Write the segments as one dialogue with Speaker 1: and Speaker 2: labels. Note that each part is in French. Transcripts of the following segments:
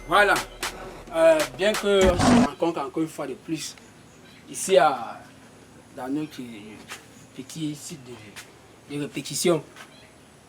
Speaker 1: Voilà. Bien qu'on se rencontre encore une fois de plus ici dans notre petit site de répétition,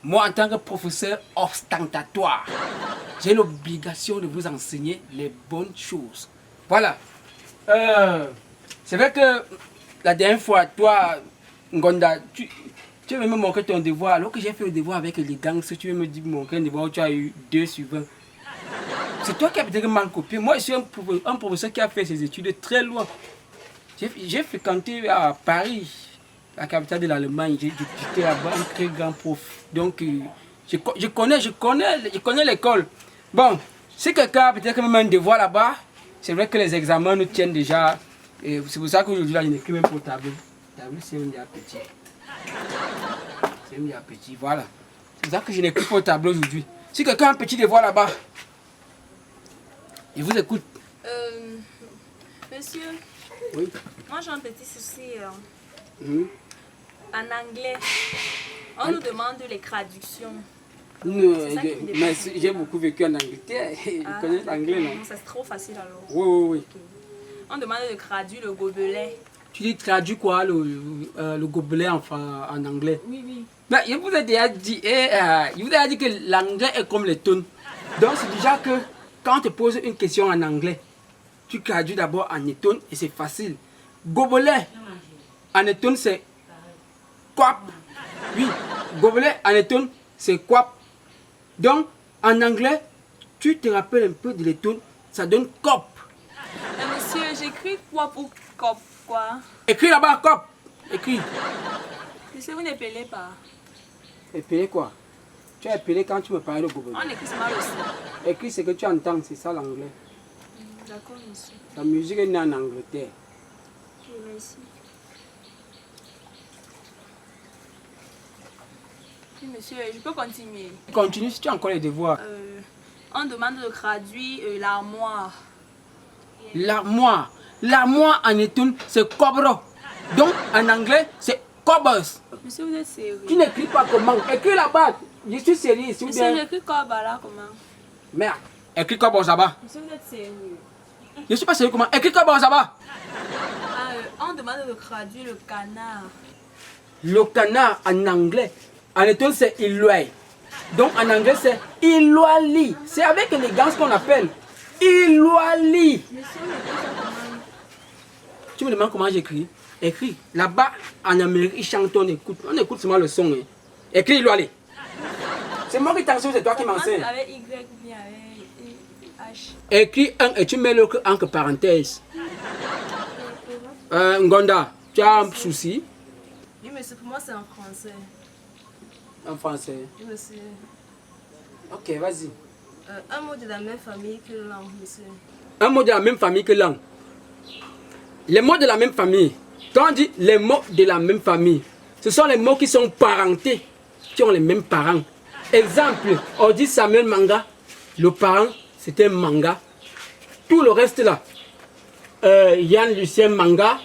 Speaker 1: moi en tant que professeur ostentatoire, j'ai l'obligation de vous enseigner les bonnes choses. Voilà. C'est vrai que la dernière fois, toi, Ngonda, tu veux me montrer ton devoir, alors que j'ai fait le devoir avec les gangs, tu veux me dire montrer un devoir où tu as eu 2 sur 20. C'est toi qui as peut-être mal copié. Moi, je suis un professeur qui a fait ses études très loin. J'ai fréquenté à Paris, la capitale de l'Allemagne. J'étais là-bas un très grand prof. Donc, je connais l'école. Bon, si quelqu'un a peut-être même un devoir là-bas, c'est vrai que les examens nous tiennent déjà. C'est pour ça qu'aujourd'hui, je n'écris même pas au tableau. Le tableau, c'est un déjà petit. C'est un déjà petit, voilà. C'est pour ça que je n'écris pas au tableau aujourd'hui. Si quelqu'un a un petit devoir là-bas, je vous écoute.
Speaker 2: Monsieur,
Speaker 1: Oui.
Speaker 2: moi j'ai un petit souci.
Speaker 1: Mhm.
Speaker 2: En anglais, on nous demande les traductions.
Speaker 1: Mais j'ai beaucoup vécu en Angleterre. Je connais l'anglais, non?
Speaker 2: C'est trop facile alors.
Speaker 1: Oui.
Speaker 2: Okay. On demande de traduire le gobelet.
Speaker 1: Tu dis traduis quoi, le gobelet en anglais?
Speaker 2: Oui.
Speaker 1: Mais je vous ai déjà dit, que l'anglais est comme les tonnes. Donc c'est déjà que quand on te pose une question en anglais, tu traduis d'abord en étonne et c'est facile. Gobelet en étonne c'est quap. Oui, gobelet en étonne c'est quap. Donc en anglais, tu te rappelles un peu de l'étonne, ça donne cop.
Speaker 2: Monsieur, j'écris quoi pour cop quoi?
Speaker 1: Écris là-bas cop. Écris.
Speaker 2: Monsieur, vous n'épelez pas.
Speaker 1: Épeler quoi? Tu as épelé quand tu me parlais de gobelet.
Speaker 2: On écrit seulement le son.
Speaker 1: Écris ce que tu entends, c'est ça l'anglais.
Speaker 2: D'accord, monsieur.
Speaker 1: La musique est née en Angleterre.
Speaker 2: Oui, merci. Oui, monsieur, je peux continuer.
Speaker 1: Continue si tu as encore les devoirs.
Speaker 2: On demande de traduire l'armoire.
Speaker 1: L'armoire. L'armoire en étonne, c'est cobro. Donc en anglais, c'est cobbles.
Speaker 2: Monsieur, vous êtes sérieux?
Speaker 1: Tu n'écris pas comment? Écris là-bas. Je suis sérieux. S'il vous
Speaker 2: Monsieur,
Speaker 1: plaît.
Speaker 2: j'écris coba là, comment?
Speaker 1: Merde. Écris cobbles là-bas.
Speaker 2: Monsieur, vous êtes sérieux?
Speaker 1: Je suis pas sérieux comment? Écris cobbles là-bas.
Speaker 2: On demande de traduire le canard.
Speaker 1: Le canard en anglais, en étonne, c'est iloy. Donc en anglais, c'est iloali. C'est avec les gants qu'on appelle iloali.
Speaker 2: Monsieur, on écrit ça comment?
Speaker 1: Tu me demandes comment j'écris? Écris. Là-bas, en Amérique, ils chantent, on écoute. On écoute seulement le son. Hein. Écris, iloali. C'est moi qui t'enseigne, c'est toi qui m'enseigne.
Speaker 2: Avec Y ou bien avec H.
Speaker 1: Écris un et tu mets le entre parenthèses. Ngonda, tu as un souci?
Speaker 2: Oui, monsieur, pour moi, c'est en français.
Speaker 1: En français.
Speaker 2: Oui, monsieur.
Speaker 1: Ok, vas-y.
Speaker 2: Un mot de la même famille que langue, monsieur.
Speaker 1: Un mot de la même famille que langue. Les mots de la même famille. Quand on dit les mots de la même famille, ce sont les mots qui sont parentés, qui ont les mêmes parents. Exemple, on dit Samuel Manga, le parent c'était Manga. Tout le reste là, Yann Lucien Manga,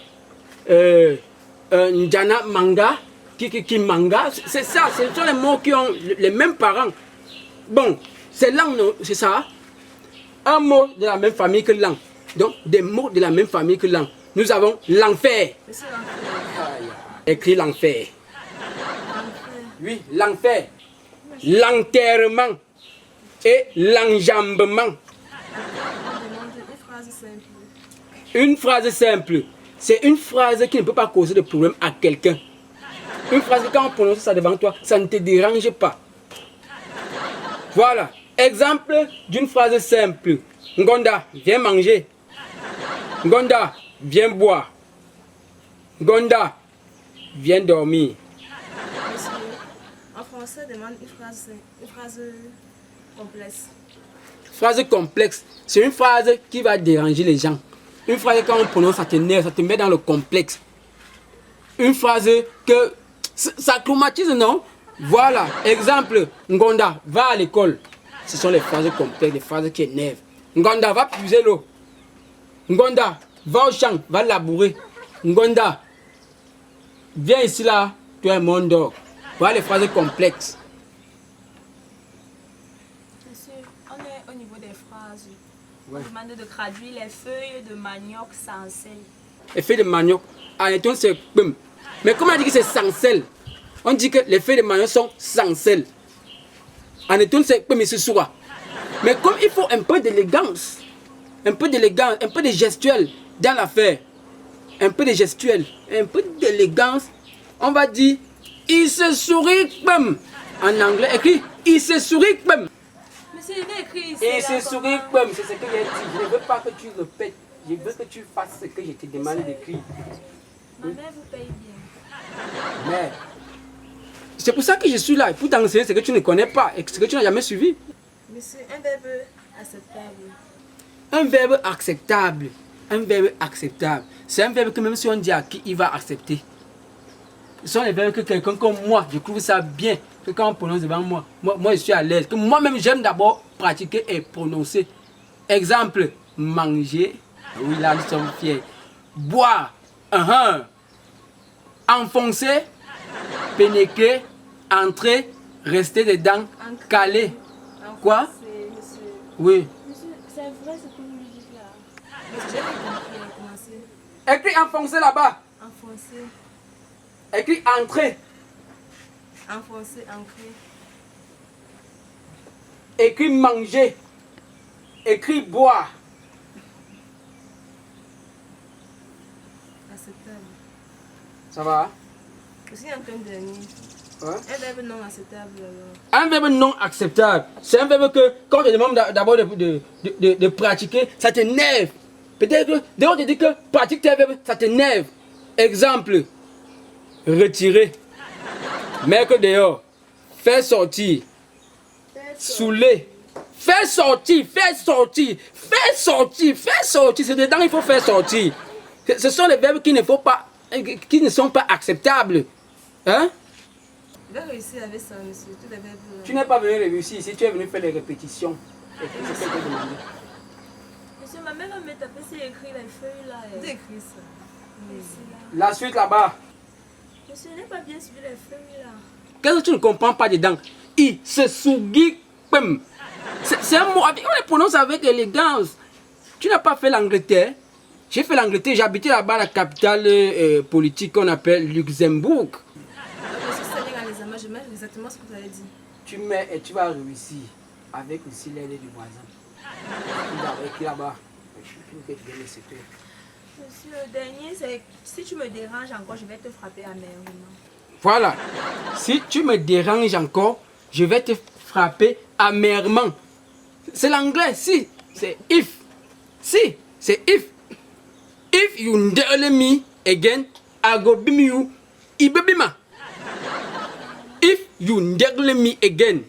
Speaker 1: Njana Manga, Kiki Manga, c'est ça, ce sont les mots qui ont les mêmes parents. Bon, c'est langue, c'est ça. Un mot de la même famille que langue. Donc, des mots de la même famille que langue. Nous avons l'enfer.
Speaker 2: Monsieur, l'enfer.
Speaker 1: Écris l'enfer.
Speaker 2: L'enfer.
Speaker 1: Oui, l'enfer. L'enterrement et l'enjambement.
Speaker 2: On demande une phrase simple.
Speaker 1: Une phrase simple, c'est une phrase qui ne peut pas causer de problème à quelqu'un. Une phrase que quand on prononce ça devant toi, ça ne te dérange pas. Voilà. Exemple d'une phrase simple. Ngonda, viens manger. Ngonda, viens boire. Ngonda, viens dormir.
Speaker 2: Monsieur, en français, demande une phrase complexe.
Speaker 1: Phrase complexe, c'est une phrase qui va déranger les gens. Une phrase quand on prononce, ça t'énerve, ça te met dans le complexe. Une phrase que ça traumatise, non? Voilà, exemple, Ngonda, va à l'école. Ce sont les phrases complexes, les phrases qui énervent. Ngonda, va puiser l'eau. Ngonda, va au champ, va labourer. Ngonda, viens ici là, tu es mon dog. Voilà les phrases complexes.
Speaker 2: Monsieur, on est au niveau des phrases. On demande de traduire les feuilles de manioc sans sel.
Speaker 1: Les feuilles de manioc, en éton c'est pum. Mais comment on dit que c'est sans sel? On dit que les feuilles de manioc sont sans sel. En éton c'est pum et ce soit. Mais comme il faut un peu d'élégance, un peu de gestuel dans l'affaire, un peu de gestuel, un peu d'élégance, on va dire il se sourit pum. En anglais écrit il se sourit pum.
Speaker 2: Monsieur, il est écrit ici.
Speaker 1: Et ce sourire comme, c'est ce que j'ai dit. Je ne veux pas que tu répètes. Je veux que tu fasses ce que je te demande d'écrire.
Speaker 2: Ma mère vous paye bien.
Speaker 1: Mais c'est pour ça que je suis là, pour t'enseigner ce que tu ne connais pas et ce que tu n'as jamais suivi.
Speaker 2: Monsieur, un verbe acceptable.
Speaker 1: Un verbe acceptable. Un verbe acceptable. C'est un verbe que même si on dit à qui, il va accepter. Ce sont les verbes que quelqu'un comme moi, je trouve ça bien. Que quand on prononce devant moi, moi je suis à l'aise. Que moi-même j'aime d'abord pratiquer et prononcer. Exemple, manger. Oui, là nous sommes fiers. Boire. Enfoncer. Pénétrer. Entrer. Rester dedans. Caler. Quoi?
Speaker 2: Monsieur.
Speaker 1: Oui.
Speaker 2: Monsieur, c'est vrai ce que vous me dites là. Monsieur, j'ai commencé.
Speaker 1: Écris enfoncer là-bas.
Speaker 2: Enfoncer.
Speaker 1: Écris entrer.
Speaker 2: Enfoncer, ancrer.
Speaker 1: Écris manger. Écris boire.
Speaker 2: Acceptable.
Speaker 1: Ça va?
Speaker 2: Monsieur, il y a un dernier.
Speaker 1: Ouais.
Speaker 2: Un verbe non acceptable alors.
Speaker 1: Un verbe non acceptable, c'est un verbe que quand je demande d'abord de pratiquer, ça t'énerve. Peut-être que dès qu'on te dit que pratique tes verbes, ça t'énerve. Exemple, retirer, mettre dehors, faire sortir, saouler, faire sortir, faire sortir, faire sortir, faire sortir. C'est dedans il faut faire sortir. Ce sont les verbes qui ne sont pas acceptables. Hein?
Speaker 2: Il va réussir avec ça, monsieur. Tous les verbes.
Speaker 1: Tu n'es pas venu réussir ici, tu es venu faire les répétitions. Et puis, c'est ce que je te demandais.
Speaker 2: Monsieur, ma mère va me taper si écrit les feuilles là. Vous écrit ça.
Speaker 1: La suite là-bas.
Speaker 2: Monsieur, je n'ai pas bien suivi les feuilles là.
Speaker 1: Qu'est-ce que tu ne comprends pas dedans? Il se sougit. C'est un mot, on le prononce avec élégance. Tu n'as pas fait l'Angleterre. J'ai fait l'Angleterre, j'ai habité là-bas, la capitale politique qu'on appelle Luxembourg.
Speaker 2: Monsieur, si ça vient à l'examen, je mets exactement ce que vous avez dit.
Speaker 1: Tu mets et tu vas réussir avec aussi l'aide du voisin. Écris là-bas.
Speaker 2: Monsieur, le dernier, c'est si tu me déranges encore, je vais te frapper amèrement.
Speaker 1: Voilà. Si tu me déranges encore, je vais te frapper amèrement. C'est l'anglais, si. C'est if. Si, c'est if. If you nearly me again, I go beam you. Ibebima. If you nearly me again,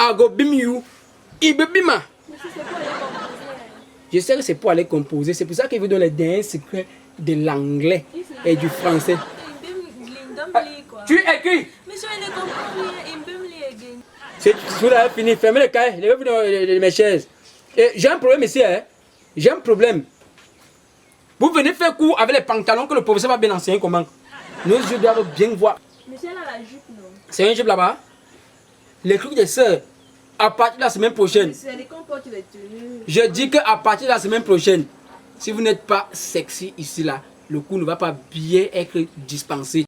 Speaker 1: I go beam you. Ibebima.
Speaker 2: Monsieur, c'est quoi les composer?
Speaker 1: Je sais que c'est pour aller composer. C'est pour ça qu'il vous donne les derniers secrets de l'anglais et du français. Tu écris.
Speaker 2: Monsieur, il ne comprend rien. Il me lit again.
Speaker 1: C'est tout là, fini. Fermez le cahier. Levez mes chaises. Et j'ai un problème ici. Hein? J'ai un problème. Vous venez faire cours avec les pantalons que le professeur va bien enseigner comment. Nos yeux doivent bien voir.
Speaker 2: Monsieur, elle a la jupe, non?
Speaker 1: C'est un jupe là-bas. Les trucs des sœurs. À partir de la semaine prochaine.
Speaker 2: Monsieur, elle comporte les tenues.
Speaker 1: Je dis qu'à partir de la semaine prochaine, si vous n'êtes pas sexy ici là, le cours ne va pas bien être dispensé.